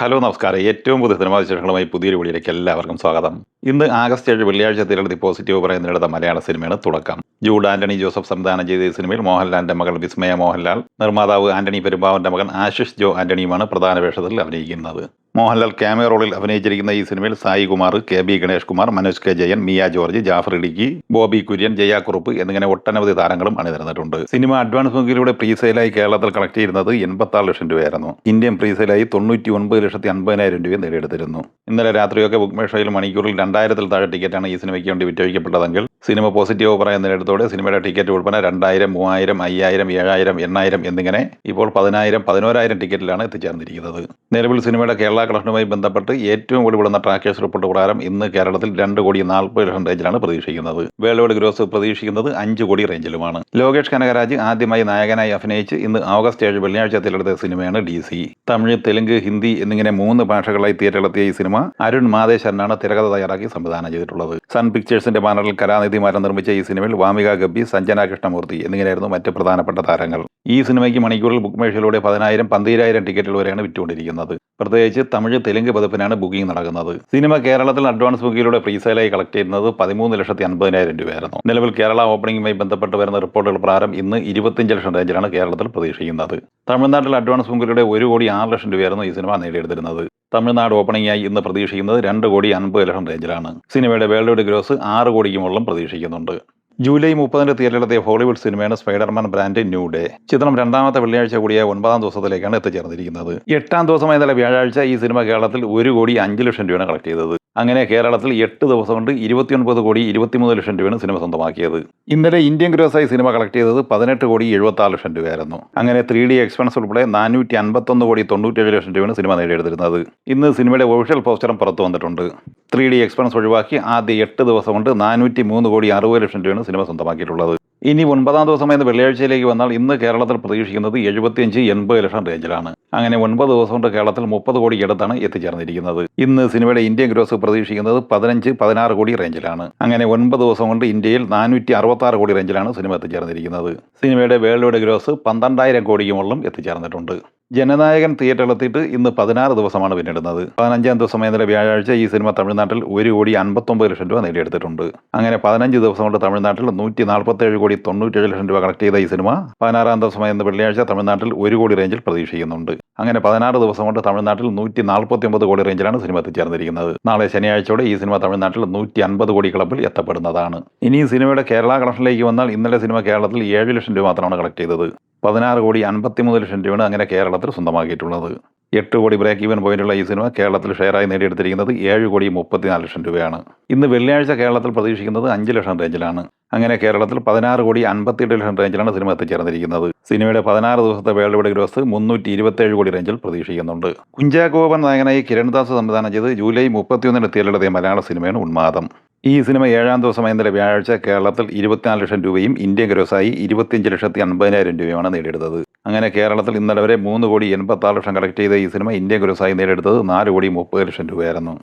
Hello നമസ്കാരം. ഏറ്റവും പുതിയ സിനിമാ വിശേഷങ്ങളുമായി പുതിയൊരു വീഡിയോയിലേക്ക് എല്ലാവർക്കും സ്വാഗതം. ഇന്ന് ആഗസ്റ്റ് 7 വെള്ളിയാഴ്ച തിരഞ്ഞെടുത്ത് പോസിറ്റീവ് പറയുന്നതിനെടുത്ത മലയാള സിനിമയാണ് തുടക്കം. ജൂഡ് ആന്റണി ജോസഫ് സംവിധാനം ചെയ്ത ഈ സിനിമയിൽ മോഹൻലാലിന്റെ മകൾ വിസ്മയ മോഹൻലാൽ, നിർമ്മാതാവ് ആന്റണി പെരുമ്പാവന്റെ മകൻ ആശിഷ് ജോ ആന്റണിയുമാണ് പ്രധാന വേഷത്തിൽ അഭിനയിക്കുന്നത്. മോഹൻലാൽ ക്യാമിയോ റോളിൽ അഭിനയിച്ചിരിക്കുന്ന ഈ സിനിമയിൽ സായി കുമാർ, KB ഗണേഷ് കുമാർ, മനോജ് K ജയൻ, മിയ ജോർജ്, ജാഫർ ഇടുക്കി, ബോബി കുര്യൻ, ജയ കുറുപ്പ് എന്നിങ്ങനെ ഒട്ടനവധി താരങ്ങളും അണിനിരന്നിട്ടുണ്ട്. സിനിമ അഡ്വാൻസ് ബുക്കിലൂടെ പ്രീസെയിലായി കേരളത്തിൽ കളക്ട് ചെയ്യുന്നത് 86 ലക്ഷം രൂപയായിരുന്നു. ഇന്ത്യൻ പ്രീസെയിലായി 99,50,000 രൂപ നേടിയെടുത്തിരുന്നു. ഇന്നലെ രാത്രിയൊക്കെ ബുക്ക് മൈ ഷോയിൽ മണിക്കൂറിൽ 2000-ൽ താഴെ ടിക്കറ്റാണ് ഈ സിനിമയ്ക്ക് വേണ്ടി വിറ്റഴിക്കപ്പെട്ടതെങ്കിൽ സിനിമ പോസിറ്റീവ് പറയുന്നതിനടുത്തോടെ സിനിമയുടെ ടിക്കറ്റ് വിൽപ്പന 2000, 3000, 5000, 7000, 8000 എന്നിങ്ങനെ ഇപ്പോൾ 10,000, 11,000 ടിക്കറ്റിലാണ് എത്തിച്ചേർന്നിരിക്കുന്നത്. നിലവിൽ സിനിമയുടെ കേരള കളക്ഷനുമായി ബന്ധപ്പെട്ട് ഏറ്റവും കൂടി വിടുന്ന ട്രാക്കേഴ്സ് റിപ്പോർട്ട് പ്രകാരം ഇന്ന് കേരളത്തിൽ 2,40,00,000 റേഞ്ചിലാണ് പ്രതീക്ഷിക്കുന്നത്. വേൾഡ് വൈഡ് ഗ്രോസ് പ്രതീക്ഷിക്കുന്നത് 5 കോടി റേഞ്ചിലുമാണ്. ലോകേഷ് കനകരാജ് ആദ്യമായി നായകനായി അഭിനയിച്ച് ഇന്ന് ആഗസ്റ്റ് 7 വെള്ളിയാഴ്ച തിരഞ്ഞെടുത്ത സിനിമയാണ് DC. തമിഴ്, തെലുങ്ക്, ഹിന്ദി എന്നിങ്ങനെ 3 ഭാഷകളായി തിയേറ്ററിലെത്തിയ ഈ സിനിമ അരുൺ മാതേശ്വരനാണ് തിരക്കഥ തയ്യാറാക്കി സംവിധാനം ചെയ്തിട്ടുള്ളത്. സൺ പിക്ചേഴ്സിന്റെ ബാനറിൽ കലാനിധിമാരൻ നിർമ്മിച്ച ഈ സിനിമയിൽ വാമിക ഗബ്ബി, സഞ്ജന കൃഷ്ണമൂർത്തി എന്നിങ്ങനെയായിരുന്നു മറ്റ് പ്രധാനപ്പെട്ട താരങ്ങൾ. ഈ സിനിമയ്ക്ക് മണിക്കൂറിൽ ബുക്ക് മൈ ഷോയിലൂടെ 10,000, 12,000 ടിക്കറ്റുകൾ വരെയാണ് വിറ്റുകൊണ്ടിരിക്കുന്നത്. പ്രത്യേകിച്ച് തമിഴ്, തെലുങ്ക് പതിപ്പിനാണ് ബുക്കിംഗ് നടക്കുന്നത്. സിനിമ കേരളത്തിൽ അഡ്വാൻസ് ബുക്കിലൂടെ പ്രീസെയിലായി കളക്ട് ചെയ്യുന്നത് 13,50,000 രൂപയായിരുന്നു. നിലവിൽ കേരള ഓപ്പണിംഗുമായി ബന്ധപ്പെട്ട് വരുന്ന റിപ്പോർട്ടുകൾ പ്രകാരം ഇന്ന് 25 ലക്ഷം റേഞ്ചിലാണ് കേരളത്തിൽ പ്രതീക്ഷിക്കുന്നത്. തമിഴ്നാട്ടിൽ അഡ്വാൻസ് ബുക്കിലൂടെ 1,06,00,000 രൂപയായിരുന്നു ഈ സിനിമ നേടിയെടുത്തിരുന്നത്. തമിഴ്നാട് ഓപ്പണിംഗായി ഇന്ന് പ്രതീക്ഷിക്കുന്നത് 2,50,00,000 റേഞ്ചിലാണ്. സിനിമയുടെ വേൾഡ് വൈഡ് ഗ്രോസ് 6 കോടിക്ക് മുകളിലും പ്രതീക്ഷിക്കുന്നുണ്ട്. ജൂലൈ 30 തിയേറ്ററിലെത്തിയ ഹോളിവുഡ് സിനിമയാണ് സ്പൈഡർമാൻ ബ്രാൻഡ് ന്യൂ ഡേ. ചിത്രം രണ്ടാമത്തെ വെള്ളിയാഴ്ച കൂടിയ 9ാം ദിവസത്തിലേക്കാണ് എത്തിച്ചേർന്നിരിക്കുന്നത്. 8ാം ദിവസമായ ഇന്നലെ വ്യാഴാഴ്ച ഈ സിനിമ കേരളത്തിൽ 1,05,00,000 രൂപയാണ് കളക്ട് ചെയ്തത്. അങ്ങനെ കേരളത്തിൽ 8 ദിവസം കൊണ്ട് 29,23,00,000 രൂപയാണ് സിനിമ സ്വന്തമാക്കിയത്. ഇന്നലെ ഇന്ത്യൻ ഗ്രോസായി സിനിമ കളക്ട് ചെയ്തത് 18,76,00,000 രൂപയായിരുന്നു. അങ്ങനെ 3D എക്സ്പെൻസ് ഉൾപ്പെടെ 451,97,00,000 രൂപയാണ് സിനിമ നേടിയെടുത്തിരുന്നത്. ഇന്ന് സിനിമയുടെ ഒഫീഷ്യൽ പോസ്റ്ററും പുറത്തു വന്നിട്ടുണ്ട്. 3D എക്സ്പെൻസ് ഒഴിവാക്കി ആദ്യ 8 ദിവസം കൊണ്ട് 403,60,00,000 രൂപയാണ് സിനിമ സ്വന്തമാക്കിയിട്ടുള്ളത്. ഇനി 9ാം ദിവസമായിരുന്ന വെള്ളിയാഴ്ചയിലേക്ക് വന്നാൽ ഇന്ന് കേരളത്തിൽ പ്രതീക്ഷിക്കുന്നത് 75-80 ലക്ഷം റേഞ്ചിലാണ്. അങ്ങനെ 9 ദിവസം കൊണ്ട് കേരളത്തിൽ 30 കോടിക്ക് അടുത്താണ് എത്തിച്ചേർന്നിരിക്കുന്നത്. ഇന്ന് സിനിമയുടെ ഇന്ത്യൻ ഗ്രോസ് പ്രതീക്ഷിക്കുന്നത് 15-16 കോടി റേഞ്ചിലാണ്. അങ്ങനെ 9 ദിവസം കൊണ്ട് ഇന്ത്യയിൽ 466 കോടി റേഞ്ചിലാണ് സിനിമ എത്തിച്ചേർന്നിരിക്കുന്നത്. സിനിമയുടെ വേൾഡ് വൈഡ് ഗ്രോസ് 12,000 കോടിക്ക് മുകളിലും എത്തിച്ചേർന്നിട്ടുണ്ട്. ജനനായകൻ തിയേറ്ററിലെത്തിയിട്ട് ഇന്ന് 16 ദിവസമാണ് പിന്നിടുന്നത്. 15ാം ദിവസമായ ഇന്നലെ വ്യാഴാഴ്ച ഈ സിനിമ തമിഴ്നാട്ടിൽ 1,59,00,000 രൂപ നേടിയെടുത്തിട്ടുണ്ട്. അങ്ങനെ 15 ദിവസം കൊണ്ട് തമിഴ്നാട്ടിൽ 147,97,00,000 രൂപ കളക്ട് ചെയ്ത ഈ സിനിമ 16ാം ദിവസമായ ഇന്ന് വെള്ളിയാഴ്ച തമിഴ്നാട്ടിൽ 1 കോടി റേഞ്ചിൽ പ്രതീക്ഷിക്കുന്നുണ്ട്. അങ്ങനെ 16 ദിവസം കൊണ്ട് തമിഴ്നാട്ടിൽ 149 കോടി റേഞ്ചിലാണ് സിനിമ എത്തിച്ചേർന്നിരിക്കുന്നത്. നാളെ ശനിയാഴ്ചയോടെ ഈ സിനിമ തമിഴ്നാട്ടിൽ 150 കോടി ക്ലബിൽ എത്തപ്പെടുന്നതാണ്. ഇനി സിനിമയുടെ കേരള കളക്ഷനിലേക്ക് വന്നാൽ ഇന്നലെ സിനിമ കേരളത്തിൽ 7 ലക്ഷം രൂപ മാത്രമാണ് കളക്ട് ചെയ്തത്. 16,53,00,000 രൂപയാണ് അങ്ങനെ കേരളത്തിൽ സ്വന്തമാക്കിയിട്ടുള്ളത്. 8 കോടി ബ്രേക്ക് ഈവൻ പോയിന്റുള്ള ഈ സിനിമ കേരളത്തിൽ ഷെയറായി നേടിയെടുത്തിരിക്കുന്നത് 7,34,00,000 രൂപയാണ്. ഇന്ന് വെള്ളിയാഴ്ച കേരളത്തിൽ പ്രതീക്ഷിക്കുന്നത് 5 ലക്ഷം റേഞ്ചിലാണ്. അങ്ങനെ കേരളത്തിൽ 16,57,00,000 റേഞ്ചിലാണ് സിനിമ എത്തിച്ചേർന്നിരിക്കുന്നത്. സിനിമയുടെ 16 ദിവസത്തെ വേൾഡ് വൈഡ് ഗ്രോസ് 327 കോടി റേഞ്ചിൽ പ്രതീക്ഷിക്കുന്നുണ്ട്. കുഞ്ചാക്കോബൻ നായകനായി കിരൺദാസ് സംവിധാനം ചെയ്ത് ജൂലൈ 31 തിയേറ്ററിലെത്തിയ മലയാള സിനിമയാണ് ഉന്മാദം. ഈ സിനിമ 7ാം ദിവസമായ ഇന്നലെ വ്യാഴാഴ്ച കേരളത്തിൽ 24 ലക്ഷം രൂപയും ഇന്ത്യൻ ഗ്രോസായി 25,50,000 രൂപയുമാണ് നേടിയെടുത്തത്. അങ്ങനെ കേരളത്തിൽ ഇന്നലെ വരെ 3,86,00,000 കളക്ട് ചെയ്ത ഈ സിനിമ ഇന്ത്യൻ ഗ്രോസായി നേടിയെടുത്തത് 4,30,00,000 രൂപയായിരുന്നു.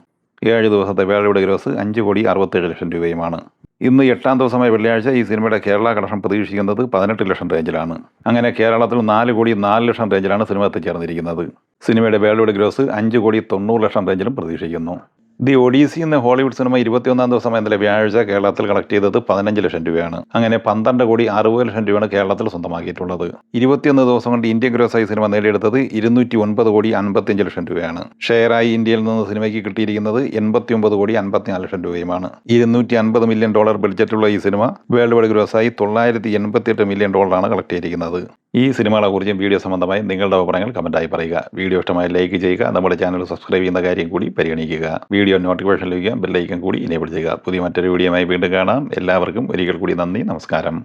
7 ദിവസത്തെ വേൾഡ് വൈഡ് ഗ്രോസ് 5,67,00,000 രൂപയുമാണ്. ഇന്ന് 8ാം ദിവസമായ വെള്ളിയാഴ്ച ഈ സിനിമയുടെ കേരള കളക്ഷൻ പ്രതീക്ഷിക്കുന്നത് 18 ലക്ഷം റേഞ്ചിലാണ്. അങ്ങനെ കേരളത്തിൽ 4,04,00,000 റേഞ്ചിലാണ് സിനിമ എത്തിച്ചേർന്നിരിക്കുന്നത്. സിനിമയുടെ വേൾഡ് വൈഡ് ഗ്രോസ് 5,90,00,000 റേഞ്ചിലും പ്രതീക്ഷിക്കുന്നു. ദി ഒഡീസി എന്ന ഹോളിവുഡ് സിനിമ 21ാം ദിവസമായ ഇന്നലെ വ്യാഴാഴ്ച കേരളത്തിൽ കളക്ട് ചെയ്തത് 15 ലക്ഷം രൂപയാണ്. അങ്ങനെ 12,60,00,000 രൂപയാണ് കേരളത്തിൽ സ്വന്തമാക്കിയിട്ടുള്ളത്. 21 ദിവസം കൊണ്ട് ഇന്ത്യൻ ഗ്രോസായി സിനിമ നേടിയെടുത്തത് 209,55,00,000 രൂപയാണ്. ഷെയറായി ഇന്ത്യയിൽ നിന്ന് സിനിമയ്ക്ക് കിട്ടിയിരിക്കുന്നത് 89,54,00,000 രൂപയുമാണ്. $250 മില്യൺ ബഡ്ജറ്റുള്ള ഈ സിനിമ വേൾഡ് വൈഡ് ഗ്രോസായി $988 മില്യൺ കളക്ട് ചെയ്തിരിക്കുന്നത്. ഈ സിനിമകളെക്കുറിച്ചും വീഡിയോ സംബന്ധമായി നിങ്ങളുടെ അഭിപ്രായങ്ങൾ കമൻറ്റായി പറയുക. വീഡിയോ ഇഷ്ടമായി ലൈക്ക് ചെയ്യുക. നമ്മുടെ ചാനൽ സബ്സ്ക്രൈബ് ചെയ്യുന്ന കാര്യം കൂടി പരിഗണിക്കുക. വീഡിയോ നോട്ടിഫിക്കേഷൻ ലഭിക്കുക, ബെല്ലൈക്കൻ കൂടി എനേബിൾ ചെയ്യുക. പുതിയ മറ്റൊരു വീഡിയോയുമായി വീണ്ടും കാണാം. എല്ലാവർക്കും ഒരിക്കൽ കൂടി നന്ദി, നമസ്കാരം.